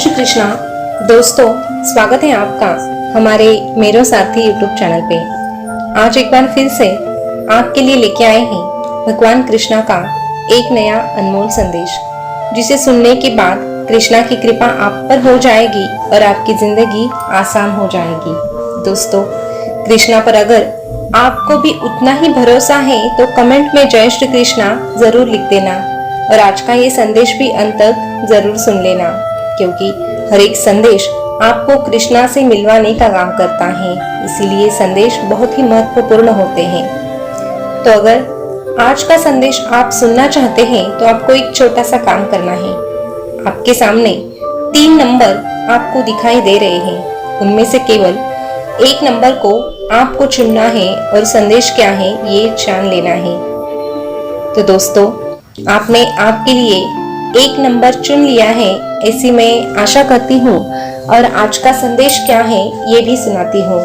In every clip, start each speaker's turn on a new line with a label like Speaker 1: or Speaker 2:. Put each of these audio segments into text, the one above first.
Speaker 1: श्री कृष्णा। दोस्तों, स्वागत है आपका हमारे मेरो साथी यूट्यूब चैनल पे। आज एक बार फिर से आपके लिए लेके आए हैं भगवान कृष्णा का एक नया अनमोल संदेश, जिसे सुनने के बाद कृष्णा की कृपा आप पर हो जाएगी और आपकी जिंदगी आसान हो जाएगी। दोस्तों, कृष्णा पर अगर आपको भी उतना ही भरोसा है तो कमेंट में जय श्री कृष्णा जरूर लिख देना और आज का ये संदेश भी अंत तक जरूर सुन लेना, क्योंकि हर एक संदेश आपको कृष्णा से मिलवाने का काम करता है। इसीलिए संदेश बहुत ही महत्वपूर्ण होते हैं। तो अगर आज का संदेश आप सुनना चाहते हैं तो आपको एक छोटा सा काम करना है। आपके सामने 3 नंबर आपको दिखाई दे रहे हैं, उनमें से केवल एक नंबर को आपको चुनना है और संदेश क्या है ये जान लेना है। तो दोस्तों, आपने आपके लिए एक नंबर चुन लिया है, ऐसी मैं आशा करती हूँ और आज का संदेश क्या है ये भी सुनाती हूँ।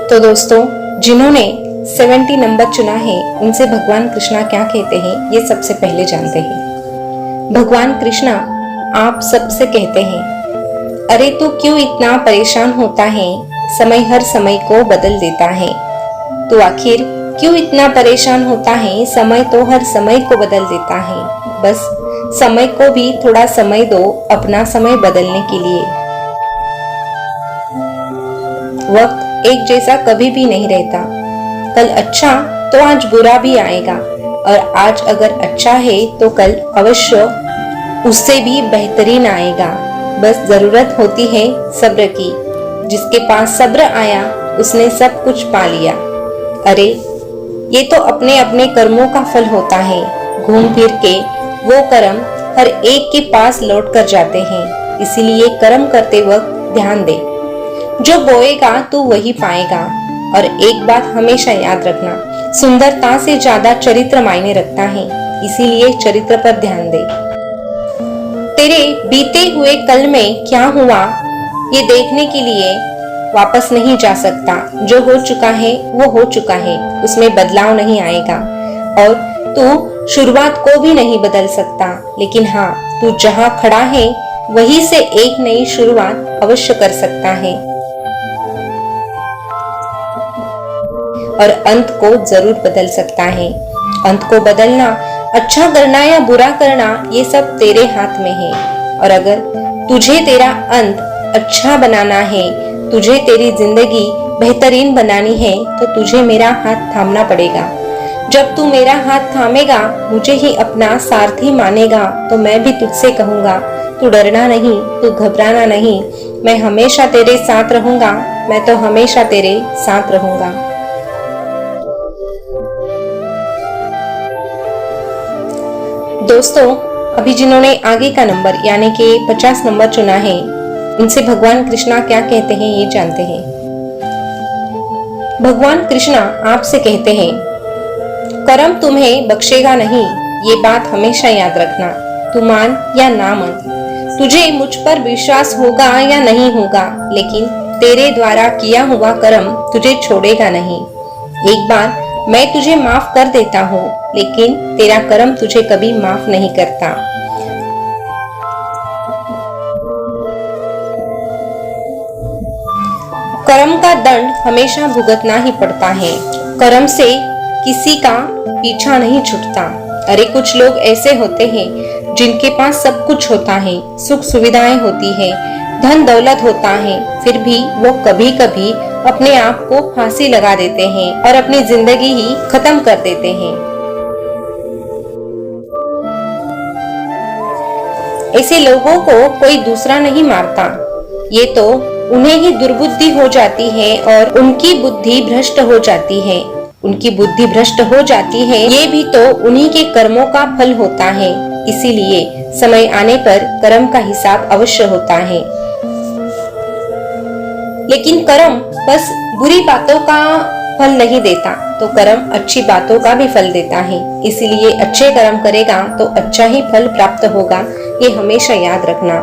Speaker 1: तो दोस्तों, जिन्होंने 70 नंबर चुना है उनसे भगवान कृष्णा क्या कहते हैं ये सबसे पहले जानते हैं। भगवान कृष्णा आप सबसे कहते हैं, अरे तू क्यों इतना परेशान होता है, समय हर समय को बदल देता है। तो आखिर क्यों इतना परेशान होता है, समय तो हर समय को बदल देता है। बस समय को भी थोड़ा समय दो अपना समय बदलने के लिए। वक्त एक जैसा कभी भी नहीं रहता, कल अच्छा तो आज बुरा भी आएगा और आज अगर अच्छा है तो कल अवश्य उससे भी बेहतरीन आएगा। बस जरूरत होती है सब्र की, जिसके पास सब्र आया उसने सब कुछ पा लिया। अरे ये तो अपने अपने कर्मों का फल होता है, घूम फिर के वो कर्म हर एक के पास लौट कर जाते हैं। इसीलिए कर्म करते वक्त ध्यान दे, जो बोएगा तू वही पाएगा। और एक बात हमेशा याद रखना, सुंदरता से ज्यादा चरित्र मायने रखता है, इसीलिए चरित्र पर ध्यान दे। तेरे बीते हुए कल में क्या हुआ ये देखने के लिए वापस नहीं जा सकता। जो हो चुका है वो हो चुका है, उसमें बदलाव नहीं आएगा और तू शुरुआत को भी नहीं बदल सकता। लेकिन हाँ, तू जहाँ खड़ा है वहीं से एक नई शुरुआत अवश्य कर सकता है और अंत को जरूर बदल सकता है। अंत को बदलना, अच्छा करना या बुरा करना, ये सब तेरे हाथ में है। और अगर तुझे तेरा अंत अच्छा बनाना है, तुझे तेरी जिंदगी बेहतरीन बनानी है, तो तुझे मेरा हाथ थामना पड़ेगा। जब तू मेरा हाथ थामेगा, मुझे ही अपना सारथी मानेगा, तो मैं भी तुझसे कहूँगा, तू डरना नहीं, तू घबराना नहीं, मैं हमेशा तेरे साथ रहूंगा, मैं तो हमेशा तेरे साथ रहूंगा। दोस्तों, अभी जिन्होंने आगे का नंबर यानी कि 50 नंबर चुना है, उनसे भगवान कृष्णा क्या कहते हैं ये जानते हैं। भगवान कृष्णा आपसे कहते हैं, कर्म तुम्हें बख्शेगा नहीं, ये बात हमेशा याद रखना। तू मान या ना मान, तुझे मुझ पर विश्वास होगा या नहीं होगा, लेकिन तेरे द्वारा किया हुआ कर्म तुझे छोड़ेगा नहीं। एक बार मैं तुझे माफ कर देता हूँ, लेकिन तेरा कर्म तुझे कभी माफ नहीं करता। कर्म का दंड हमेशा भुगतना ही पड़ता है। कर्म से किसी का पीछा नहीं छूटता। अरे कुछ लोग ऐसे होते हैं जिनके पास सब कुछ होता है, सुख सुविधाएं होती है, धन दौलत होता है, फिर भी वो कभी कभी अपने आप को फांसी लगा देते हैं और अपनी जिंदगी ही खत्म कर देते हैं। ऐसे लोगों को कोई दूसरा नहीं मारता, ये तो उन्हें ही दुर्बुद्धि हो जाती है और उनकी बुद्धि भ्रष्ट हो जाती है। उनकी बुद्धि भ्रष्ट हो जाती है, ये भी तो उन्हीं के कर्मों का फल होता है। इसीलिए समय आने पर कर्म का हिसाब अवश्य होता है। लेकिन कर्म बस बुरी बातों का फल नहीं देता, तो कर्म अच्छी बातों का भी फल देता है। इसीलिए अच्छे कर्म करेगा तो अच्छा ही फल प्राप्त होगा, ये हमेशा याद रखना।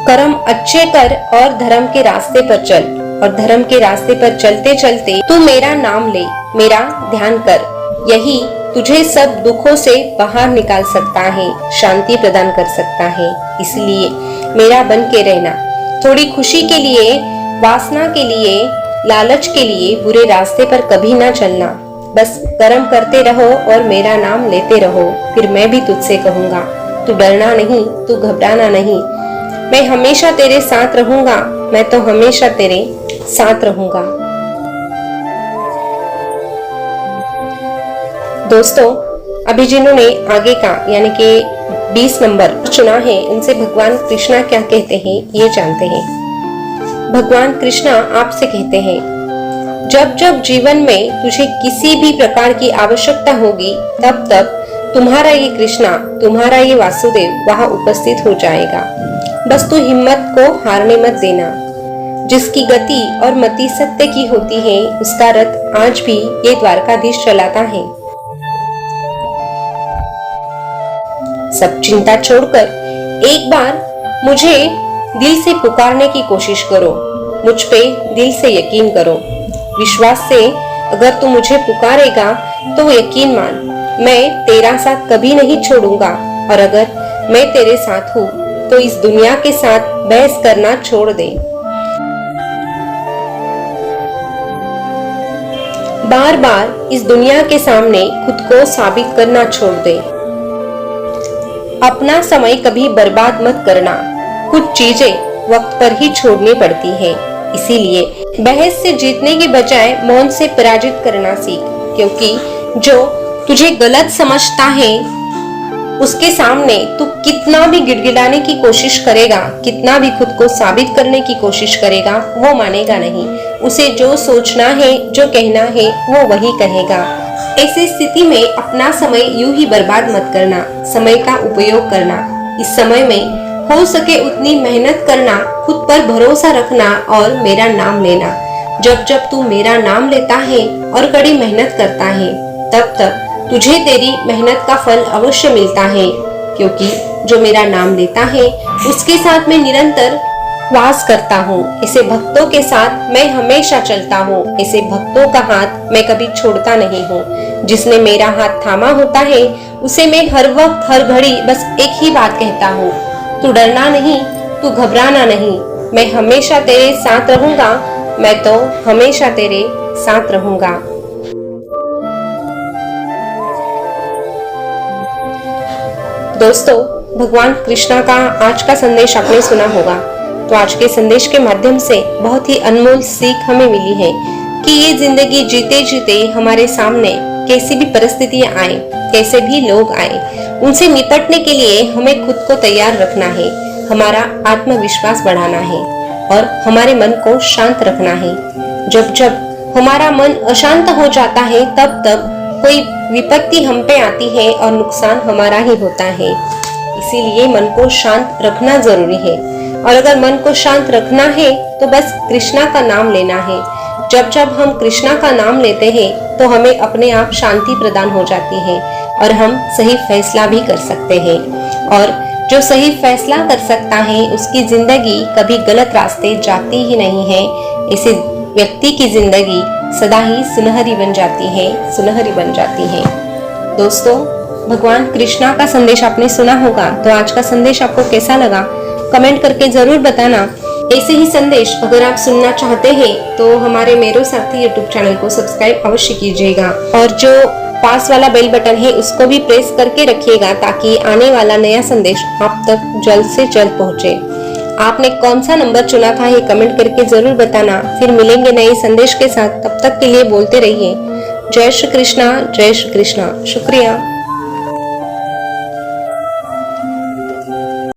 Speaker 1: कर्म अच्छे कर और धर्म के रास्ते पर चल, और धर्म के रास्ते पर चलते चलते तू मेरा नाम ले, मेरा ध्यान कर। यही तुझे सब दुखों से बाहर निकाल सकता है, शांति प्रदान कर सकता है। इसलिए मेरा बन के रहना। थोड़ी खुशी के लिए, वासना के लिए, लालच के लिए बुरे रास्ते पर कभी ना चलना। बस कर्म करते रहो और मेरा नाम लेते रहो, फिर मैं भी तुझसे कहूंगा, तू डरना नहीं, तू घबराना नहीं, मैं हमेशा तेरे साथ रहूंगा, मैं तो हमेशा तेरे साथ रहूंगा। दोस्तों, अभी जिन्होंने आगे का यानी कि 20 नंबर चुना है, उनसे भगवान कृष्णा क्या कहते हैं ये जानते हैं। भगवान कृष्णा आपसे कहते हैं, जब जब जीवन में तुझे किसी भी प्रकार की आवश्यकता होगी, तब तब तुम्हारा ये कृष्णा, तुम्हारा ये वासुदेव वहां उपस्थित हो जाएगा। बस तू हिम्मत को हारने मत देना। जिसकी गति और मति सत्य की होती है, उसका रथ आज भी ये द्वारकाधीश चलाता है। सब चिंता छोड़कर एक बार मुझे दिल से पुकारने की कोशिश करो, मुझ पे दिल से यकीन करो। विश्वास से अगर तू मुझे पुकारेगा तो यकीन मान, मैं तेरा साथ कभी नहीं छोड़ूंगा। और अगर मैं तेरे साथ हूँ तो इस दुनिया के साथ बहस करना छोड़ दे। बार बार इस दुनिया के सामने खुद को साबित करना छोड़ दे। अपना समय कभी बर्बाद मत करना। कुछ चीजें वक्त पर ही छोड़नी पड़ती है, इसीलिए बहस से जीतने के बजाय मौन से पराजित करना सीख। क्योंकि जो तुझे गलत समझता है, उसके सामने तू कितना भी गिड़गिड़ाने की कोशिश करेगा, कितना भी खुद को साबित करने की कोशिश करेगा, वो मानेगा नहीं। उसे जो सोचना है, जो कहना है, वो वही कहेगा। ऐसी स्थिति में अपना समय यूं ही बर्बाद मत करना, समय का उपयोग करना। इस समय में हो सके उतनी मेहनत करना, खुद पर भरोसा रखना और मेरा नाम लेना। जब जब तू मेरा नाम लेता है और कड़ी मेहनत करता है, तब तक तुझे तेरी मेहनत का फल अवश्य मिलता है। क्योंकि जो मेरा नाम लेता है, उसके साथ मैं निरंतर वास करता हूँ। ऐसे भक्तों के साथ मैं हमेशा चलता हूँ। ऐसे भक्तों का हाथ मैं कभी छोड़ता नहीं हूँ। जिसने मेरा हाथ थामा होता है, उसे मैं हर वक्त हर घड़ी बस एक ही बात कहता हूँ, तू डरना नहीं, तू घबराना नहीं, मैं हमेशा तेरे साथ रहूंगा, मैं तो हमेशा तेरे साथ रहूंगा। दोस्तों, भगवान कृष्णा का आज का संदेश आपने सुना होगा। तो आज के संदेश के माध्यम से बहुत ही अनमोल सीख हमें मिली है कि ये जिंदगी जीते जीते हमारे सामने कैसी भी परिस्थितियां आए, कैसे भी लोग आए, उनसे निपटने के लिए हमें खुद को तैयार रखना है, हमारा आत्मविश्वास बढ़ाना है और हमारे मन को शांत रखना है। जब जब हमारा मन अशांत हो जाता है, तब तब कोई विपत्ति हम पे आती है और नुकसान हमारा ही होता है। इसीलिए मन को शांत रखना जरूरी है। और अगर मन को शांत रखना है तो बस कृष्णा का नाम लेना है। जब जब हम कृष्णा का नाम लेते हैं तो हमें अपने आप शांति प्रदान हो जाती है और हम सही फैसला भी कर सकते हैं। और जो सही फैसला कर सकता है, उसकी जिंदगी कभी गलत रास्ते जाती ही नहीं है। ऐसे व्यक्ति की जिंदगी सदा ही सुनहरी बन जाती है, सुनहरी बन जाती है। दोस्तों, भगवान कृष्णा का संदेश आपने सुना होगा। तो आज का संदेश आपको कैसा लगा, कमेंट करके जरूर बताना। ऐसे ही संदेश अगर आप सुनना चाहते हैं तो हमारे मेरो साथी यूट्यूब चैनल को सब्सक्राइब अवश्य कीजिएगा और जो पास वाला बेल बटन है उसको भी प्रेस करके रखिएगा, ताकि आने वाला नया संदेश आप तक जल्द से जल्द पहुंचे। आपने कौन सा नंबर चुना था ये कमेंट करके जरूर बताना। फिर मिलेंगे नए संदेश के साथ, तब तक के लिए बोलते रहिए जय श्री कृष्णा, जय श्री कृष्णा। शुक्रिया।